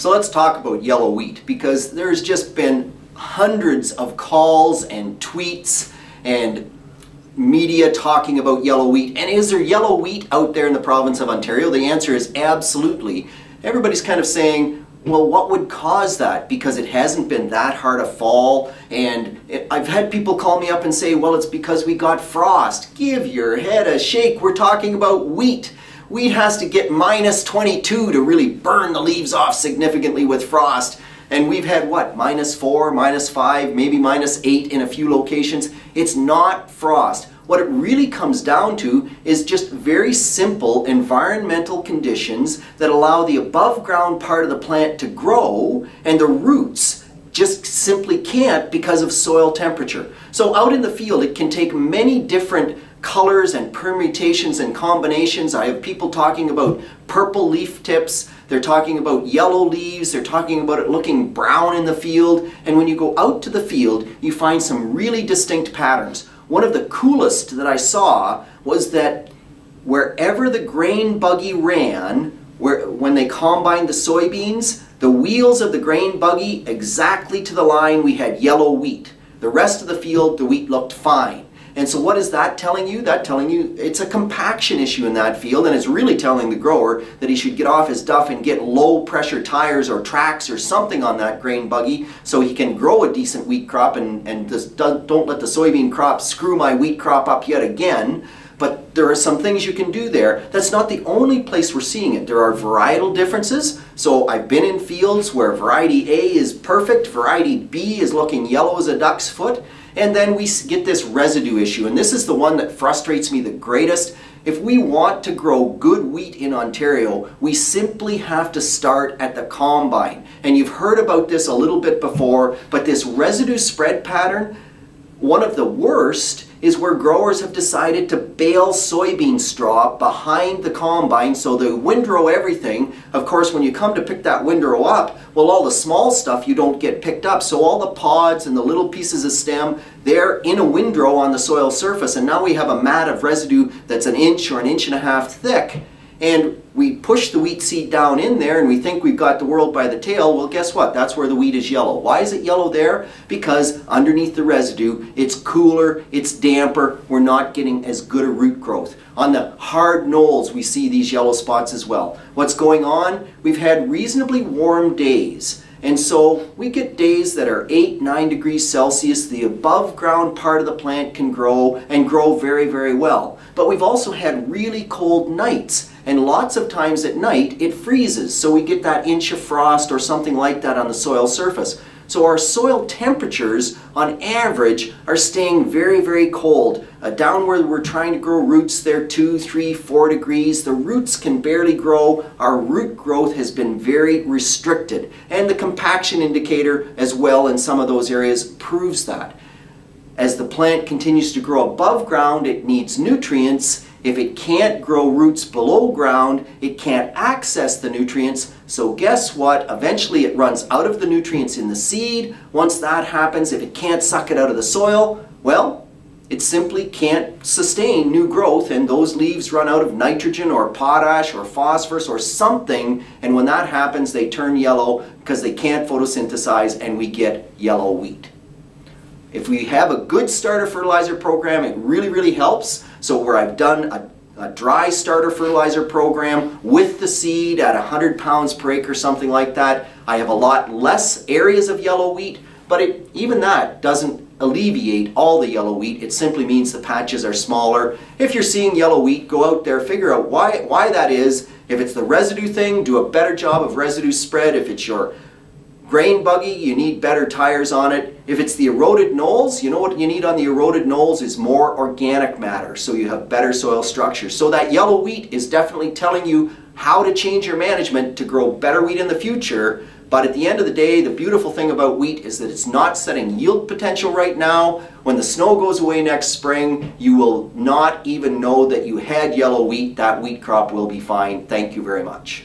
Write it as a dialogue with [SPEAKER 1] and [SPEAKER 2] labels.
[SPEAKER 1] So let's talk about yellow wheat, because there's just been hundreds of calls and tweets and media talking about yellow wheat. And is there yellow wheat out there in the province of Ontario? The answer is absolutely. Everybody's kind of saying, well, what would cause that? Because it hasn't been that hard a fall. And I've had people call me up and say, well, it's because we got frost. Give your head a shake. We're talking about wheat. Wheat has to get minus 22 to really burn the leaves off significantly with frost. And we've had what, minus 4, minus 5, maybe minus 8 in a few locations. It's not frost. What it really comes down to is just very simple environmental conditions that allow the above ground part of the plant to grow, and the roots just simply can't because of soil temperature. So out in the field it can take many different colors and permutations and combinations. I have people talking about purple leaf tips, they're talking about yellow leaves, they're talking about it looking brown in the field, and when you go out to the field you find some really distinct patterns. One of the coolest that I saw was that wherever the grain buggy ran, when they combined the soybeans, the wheels of the grain buggy exactly to the line we had yellow wheat. The rest of the field, the wheat looked fine. And so what is that telling you? That's telling you it's a compaction issue in that field, and it's really telling the grower that he should get off his duff and get low pressure tires or tracks or something on that grain buggy so he can grow a decent wheat crop, and just don't let the soybean crop screw my wheat crop up yet again. But there are some things you can do there. That's not the only place we're seeing it. There are varietal differences. So I've been in fields where variety A is perfect, variety B is looking yellow as a duck's foot, and then we get this residue issue. And this is the one that frustrates me the greatest. If we want to grow good wheat in Ontario, we simply have to start at the combine. And you've heard about this a little bit before, but this residue spread pattern, one of the worst is where growers have decided to bale soybean straw behind the combine so they windrow everything. Of course, when you come to pick that windrow up, well, all the small stuff you don't get picked up. So all the pods and the little pieces of stem, they're in a windrow on the soil surface, and now we have a mat of residue that's an inch or an inch and a half thick. And we push the wheat seed down in there and we think we've got the world by the tail. Well, guess what? That's where the wheat is yellow. Why is it yellow there? Because underneath the residue, it's cooler, it's damper, we're not getting as good a root growth. On the hard knolls, we see these yellow spots as well. What's going on? We've had reasonably warm days. And so we get days that are 8-9 degrees Celsius. The above ground part of the plant can grow and grow very, very well. But we've also had really cold nights. And lots of times at night it freezes. So we get that inch of frost or something like that on the soil surface. So our soil temperatures on average are staying very, very cold. Down where we're trying to grow roots, they're 2, 3, 4 degrees. The roots can barely grow. Our root growth has been very restricted. And the compaction indicator as well in some of those areas proves that. As the plant continues to grow above ground, it needs nutrients. If it can't grow roots below ground, it can't access the nutrients. So guess what? Eventually it runs out of the nutrients in the seed. Once that happens, if it can't suck it out of the soil, well, it simply can't sustain new growth, and those leaves run out of nitrogen or potash or phosphorus or something, and when that happens they turn yellow because they can't photosynthesize, and we get yellow wheat. If we have a good starter fertilizer program, it really, really helps. So where I've done a dry starter fertilizer program with the seed at 100 pounds per acre, something like that, I have a lot less areas of yellow wheat, but even that doesn't alleviate all the yellow wheat. It simply means the patches are smaller. If you're seeing yellow wheat, go out there, figure out why that is. If it's the residue thing, do a better job of residue spread. If it's your grain buggy, you need better tires on it. If it's the eroded knolls, you know what you need on the eroded knolls is more organic matter, so you have better soil structure. So that yellow wheat is definitely telling you how to change your management to grow better wheat in the future. But at the end of the day, the beautiful thing about wheat is that it's not setting yield potential right now. When the snow goes away next spring, you will not even know that you had yellow wheat. That wheat crop will be fine. Thank you very much.